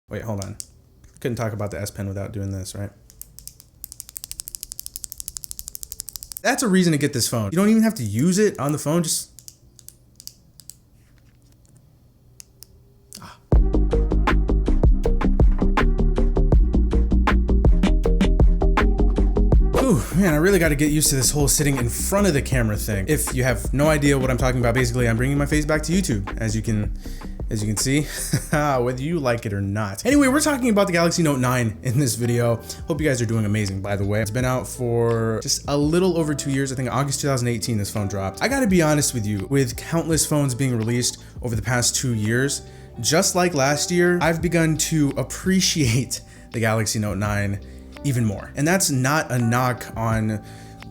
Wait, hold on. Couldn't talk about the S Pen without doing this, right? That's a reason to get this phone. You don't even have to use it on the phone, just... Ooh, man, I really got to get used to this whole sitting in front of the camera thing. If you have no idea what I'm talking about, basically, I'm bringing my face back to YouTube, as you can see, whether you like it or not. Anyway, we're talking about the Galaxy Note 9 in this video. Hope you guys are doing amazing, by the way. It's been out for just a little over 2 years. I think August 2018 this phone dropped. I gotta be honest with you, with countless phones being released over the past 2 years, just like last year, I've begun to appreciate the Galaxy Note 9 even more. And that's not a knock on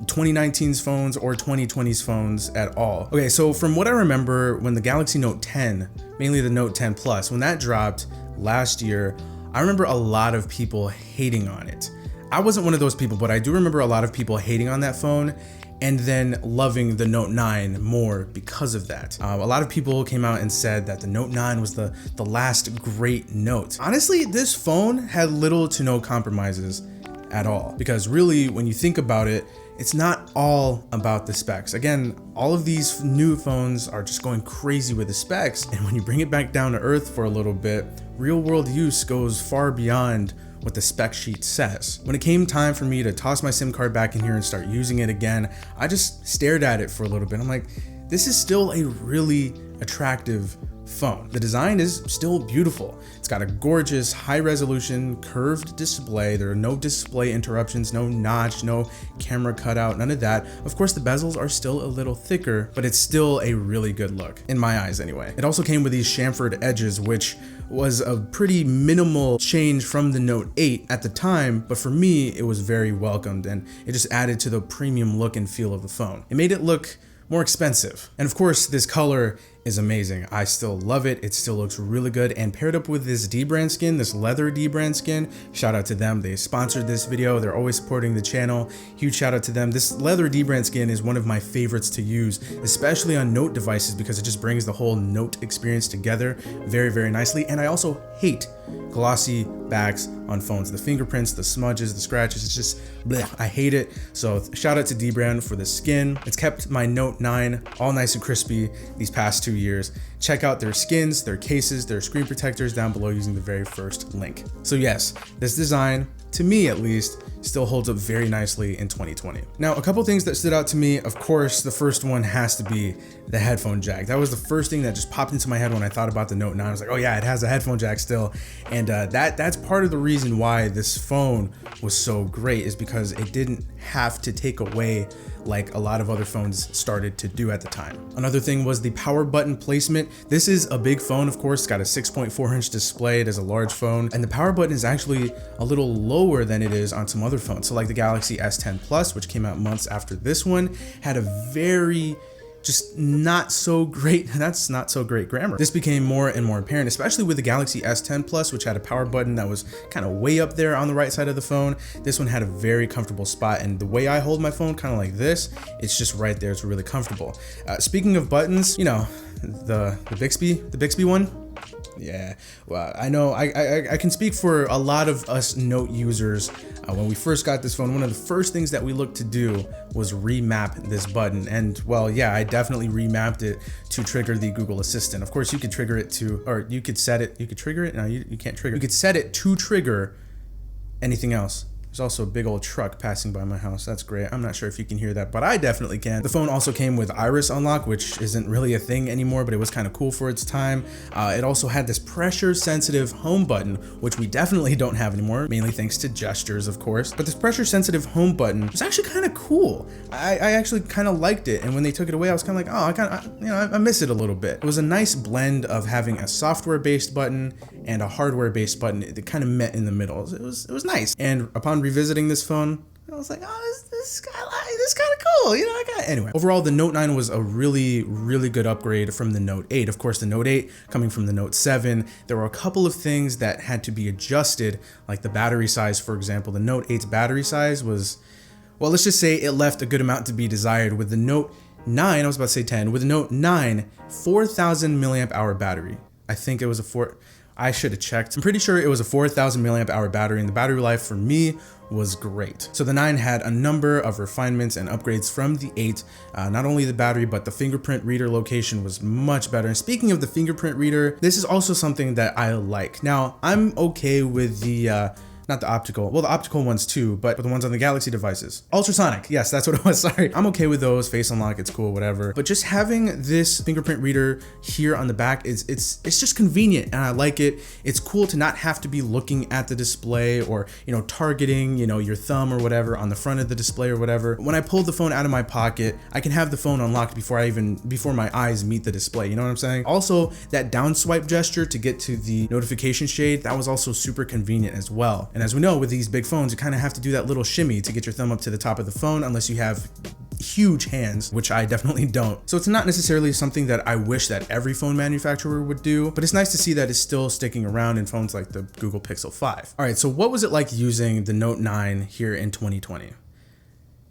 2019's phones or 2020's phones at all. Okay, so from what I remember, when the Galaxy Note 10, mainly the Note 10 Plus, when that dropped last year, I remember a lot of people hating on it. I wasn't one of those people, but I do remember a lot of people hating on that phone and then loving the Note 9 more because of that. A lot of people came out and said that the Note 9 was the last great Note. Honestly, this phone had little to no compromises at all, because really, when you think about it, it's not all about the specs. Again, all of these new phones are just going crazy with the specs, and when you bring it back down to earth for a little bit, real world use goes far beyond what the spec sheet says. When it came time for me to toss my SIM card back in here and start using it again, I just stared at it for a little bit. I'm like, this is still a really attractive phone. The design is still beautiful. It's got a gorgeous high resolution curved display. There are no display interruptions, no notch, no camera cutout, none of that. Of course, the bezels are still a little thicker, but it's still a really good look, in my eyes anyway. It also came with these chamfered edges, which was a pretty minimal change from the Note 8 at the time, but for me, it was very welcomed, and it just added to the premium look and feel of the phone. It made it look more expensive. And of course, this color is amazing. I still love it. It still looks really good. And paired up with this dbrand skin, this leather dbrand skin, shout out to them. They sponsored this video. They're always supporting the channel. Huge shout out to them. This leather dbrand skin is one of my favorites to use, especially on Note devices, because it just brings the whole Note experience together very, very nicely. And I also hate glossy backs on phones. The fingerprints, the smudges, the scratches, it's just bleh, I hate it. So shout out to dbrand for the skin. It's kept my Note 9 all nice and crispy these past 2 years. Check out their skins, their cases, their screen protectors down below using the very first link. So yes, this design, to me at least, still holds up very nicely in 2020. Now, a couple things that stood out to me, of course, the first one has to be the headphone jack. That was the first thing that just popped into my head when I thought about the Note 9. I was like, oh yeah, it has a headphone jack still. And that's part of the reason why this phone was so great, is because it didn't have to take away like a lot of other phones started to do at the time. Another thing was the power button placement. This is a big phone, of course. It's got a 6.4-inch display. It is a large phone, and the power button is actually a little lower than it is on some other phones. So like the Galaxy S10 Plus, which came out months after this one, had a very just not so great, that's not so great grammar. This became more and more apparent, especially with the Galaxy S10 Plus, which had a power button that was kind of way up there on the right side of the phone. This one had a very comfortable spot, and the way I hold my phone, kind of like this, it's just right there. It's really comfortable. Speaking of buttons, you know, the Bixby one. Yeah, well, I know I can speak for a lot of us Note users. When we first got this phone, one of the first things that we looked to do was remap this button. And well, yeah, I definitely remapped it to trigger the Google Assistant. Of course, you could trigger it to, or you could set it, you could trigger it. No, you can't trigger it. You could set it to trigger anything else. There's also a big old truck passing by my house. That's great. I'm not sure if you can hear that, but I definitely can. The phone also came with iris unlock, which isn't really a thing anymore, but it was kind of cool for its time. It also had this pressure sensitive home button, which we definitely don't have anymore, mainly thanks to gestures, of course. But this pressure sensitive home button was actually kind of cool. I actually kind of liked it. And when they took it away, I was kind of like, oh, I miss it a little bit. It was a nice blend of having a software based button and a hardware based button. It kind of met in the middle. It was nice. And upon revisiting this phone, I was like, oh, this is kind of cool, you know. Anyway, overall, the Note 9 was a really, really good upgrade from the Note 8. Of course, the Note 8 coming from the Note 7, there were a couple of things that had to be adjusted, like the battery size, for example. The Note 8's battery size was, well, let's just say it left a good amount to be desired. With the Note 9, I was about to say 10, with the Note 9, 4,000 milliamp hour battery. I think it was a I should have checked. I'm pretty sure it was a 4,000 milliamp hour battery, and the battery life for me was great. So the 9 had a number of refinements and upgrades from the 8. Not only the battery, but the fingerprint reader location was much better. And speaking of the fingerprint reader, this is also something that I like. Now, I'm okay with the not the optical, well, the optical ones too, but the ones on the Galaxy devices. Ultrasonic, yes, that's what it was, sorry. I'm okay with those, face unlock, it's cool, whatever. But just having this fingerprint reader here on the back, it's just convenient, and I like it. It's cool to not have to be looking at the display or, you know, targeting, you know, your thumb or whatever on the front of the display or whatever. When I pull the phone out of my pocket, I can have the phone unlocked before my eyes meet the display, you know what I'm saying? Also, that down swipe gesture to get to the notification shade, that was also super convenient as well. And as we know, with these big phones, you kind of have to do that little shimmy to get your thumb up to the top of the phone, unless you have huge hands, which I definitely don't. So it's not necessarily something that I wish that every phone manufacturer would do, but it's nice to see that it's still sticking around in phones like the Google Pixel 5. All right, so what was it like using the Note 9 here in 2020?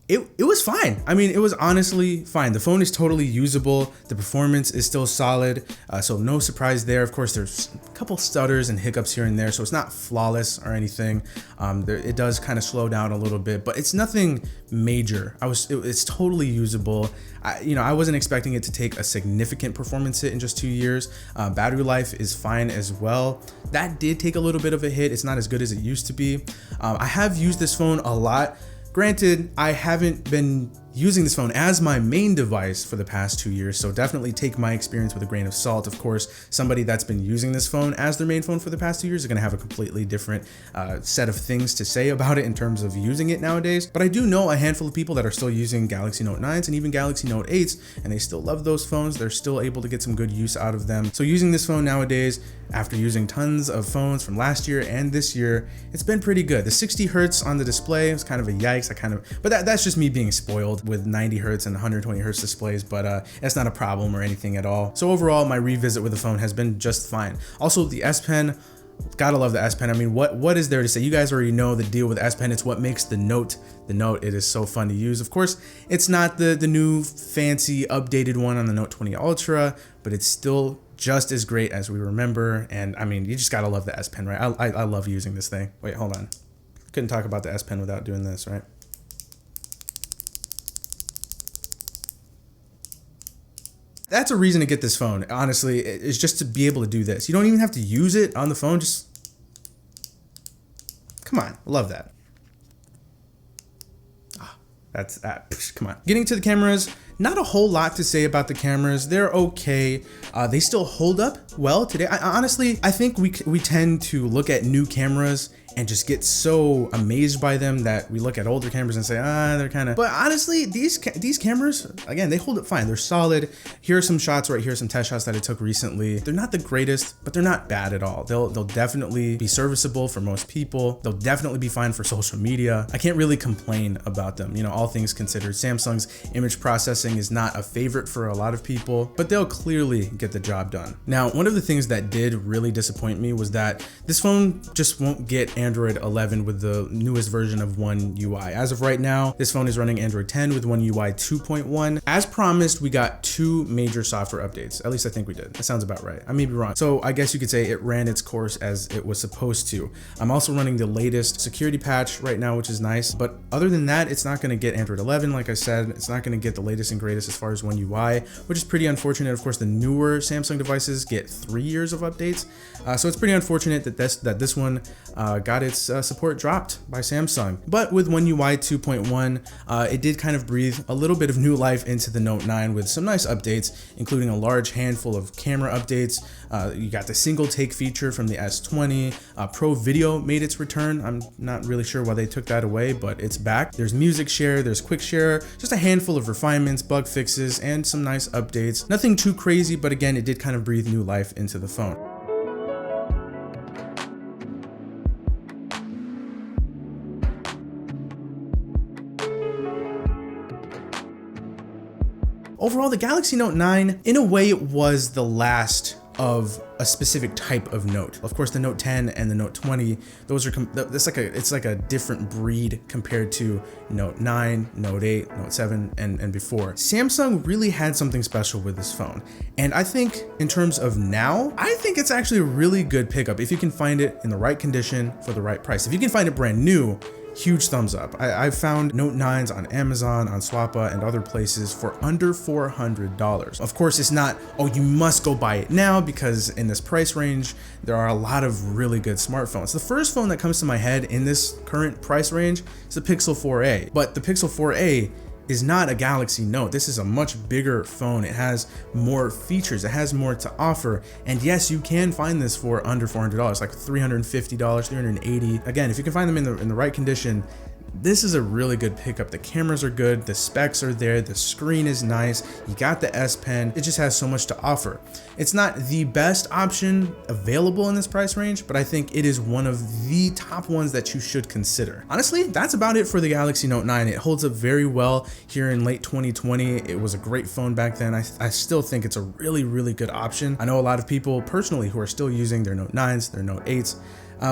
It was fine. I mean, it was honestly fine. The phone is totally usable. The performance is still solid. So no surprise there. Of course, there's a couple stutters and hiccups here and there, so it's not flawless or anything. It does kind of slow down a little bit, but it's nothing major. It's totally usable. I wasn't expecting it to take a significant performance hit in just 2 years. Battery life is fine as well. That did take a little bit of a hit. It's not as good as it used to be. I have used this phone a lot. Granted, I haven't been using this phone as my main device for the past 2 years, so definitely take my experience with a grain of salt. Of course, somebody that's been using this phone as their main phone for the past 2 years is gonna have a completely different set of things to say about it in terms of using it nowadays. But I do know a handful of people that are still using Galaxy Note 9s and even Galaxy Note 8s, and they still love those phones. They're still able to get some good use out of them. So using this phone nowadays, after using tons of phones from last year and this year, it's been pretty good. The 60 hertz on the display was kind of a yikes. But that's just me being spoiled with 90 hertz and 120 hertz displays, but that's not a problem or anything at all. So overall, my revisit with the phone has been just fine. Also, the S Pen, gotta love the S Pen. I mean, what is there to say? You guys already know the deal with S Pen. It's what makes the Note the Note. It is so fun to use. Of course, it's not the new fancy updated one on the Note 20 Ultra, but it's still just as great as we remember. And I mean, you just gotta love the S Pen, right? I love using this thing. Wait, hold on. Couldn't talk about the S Pen without doing this, right? That's a reason to get this phone, honestly, is just to be able to do this. You don't even have to use it on the phone, just, come on, love that. Come on. Getting to the cameras, not a whole lot to say about the cameras. They're okay. They still hold up well today. Honestly, I think we tend to look at new cameras and just get so amazed by them that we look at older cameras and say, they're kind of, but honestly, these cameras, again, they hold up fine. They're solid. Here are some shots right here, some test shots that I took recently. They're not the greatest, but they're not bad at all. They'll definitely be serviceable for most people. They'll definitely be fine for social media. I can't really complain about them. You know, all things considered, Samsung's image processing is not a favorite for a lot of people, but they'll clearly get the job done. Now, one of the things that did really disappoint me was that this phone just won't get Android 11 with the newest version of One UI. As of right now, this phone is running Android 10 with One UI 2.1. As promised, we got 2 major software updates. At least I think we did. That sounds about right. I may be wrong. So I guess you could say it ran its course as it was supposed to. I'm also running the latest security patch right now, which is nice. But other than that, it's not going to get Android 11. Like I said, it's not going to get the latest and greatest as far as One UI, which is pretty unfortunate. Of course, the newer Samsung devices get 3 years of updates. So it's pretty unfortunate that this one got its support dropped by Samsung. But with One UI 2.1, it did kind of breathe a little bit of new life into the Note 9 with some nice updates, including a large handful of camera updates. You got the single take feature from the S20. Pro Video made its return. I'm not really sure why they took that away, but it's back. There's music share, there's quick share, just a handful of refinements, bug fixes, and some nice updates. Nothing too crazy, but again, it did kind of breathe new life into the phone. Overall, the Galaxy Note 9, in a way, it was the last of a specific type of Note. Of course, the Note 10 and the Note 20, those are it's like a different breed compared to Note 9, Note 8, Note 7, and before. Samsung really had something special with this phone, and I think in terms of now, I think it's actually a really good pickup if you can find it in the right condition for the right price. If you can find it brand new, huge thumbs up. I've found Note 9s on Amazon, on Swappa, and other places for under $400. Of course, it's not, oh, you must go buy it now, because in this price range, there are a lot of really good smartphones. The first phone that comes to my head in this current price range is the Pixel 4a, but the Pixel 4a is not a Galaxy Note. This is a much bigger phone. It has more features, it has more to offer, and yes, you can find this for under $400, like $350, $380. Again, if you can find them in the right condition, this is a really good pickup. The cameras are good, the specs are there, the screen is nice, you got the S Pen, it just has so much to offer. It's not the best option available in this price range, but I think it is one of the top ones that you should consider. Honestly, that's about it for the Galaxy Note 9. It holds up very well here in late 2020. It was a great phone back then. I still think it's a really, really good option. I know a lot of people personally who are still using their Note 9s, their Note 8s,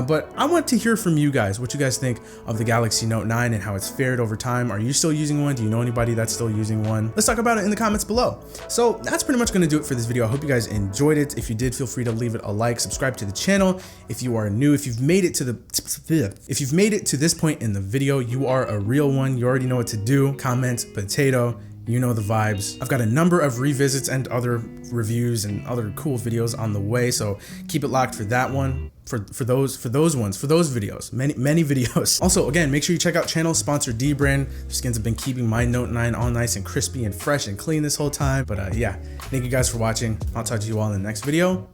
but I want to hear from you guys, what you guys think of the Galaxy Note 9 and how it's fared over time. Are you still using one? Do you know anybody that's still using one? Let's talk about it in the comments below. So that's pretty much going to do it for this video. I hope you guys enjoyed it. If you did, feel free to leave it a like, subscribe to the channel. If you are new, if you've made it to this point in the video, you are a real one. You already know what to do. Comment potato. You know the vibes. I've got a number of revisits and other reviews and other cool videos on the way, so keep it locked for that one, for those videos, many videos. Also, again, make sure you check out channel sponsor Dbrand. Their skins have been keeping my Note 9 all nice and crispy and fresh and clean this whole time. But yeah, thank you guys for watching. I'll talk to you all in the next video.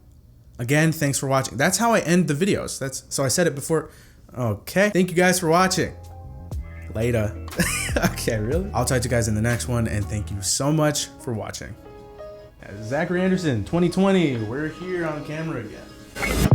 Again, thanks for watching. That's how I end the videos. So I said it before. Okay, thank you guys for watching. Later. Okay, really? I'll talk to you guys in the next one, and thank you so much for watching. Zachary Anderson, 2020, we're here on camera again.